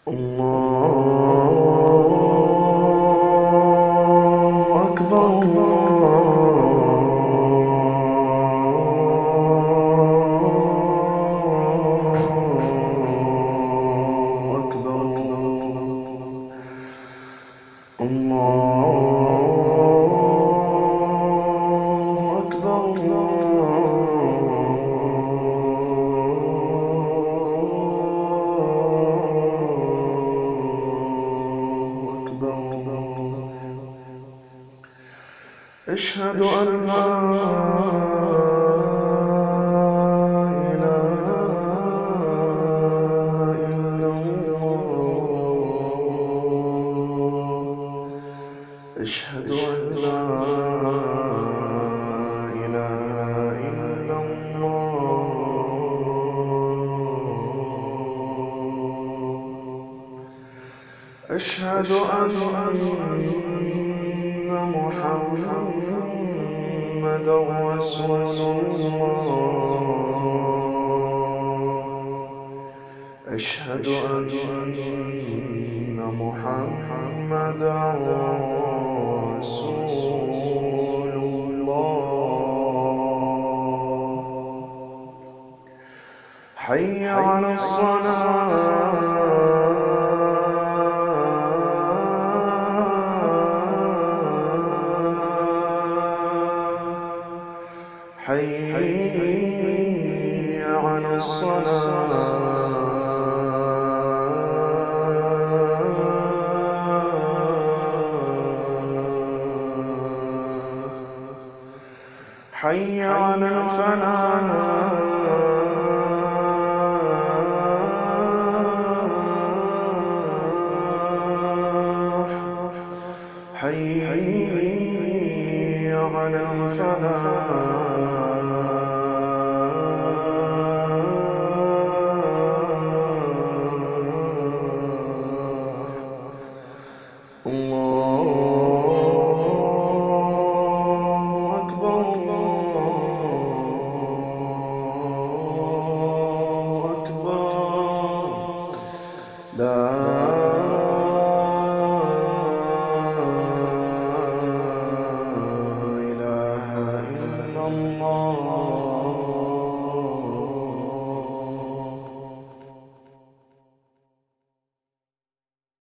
الله أكبر الله أكبر الله أكبر أشهد أن لا إله إلا الله أشهد أن لا إله إلا الله أشهد أن محمدًا رسول الله أشهد أن محمدًا رسول الله حي على الصلاة حي على الصلاة حي على الفلاح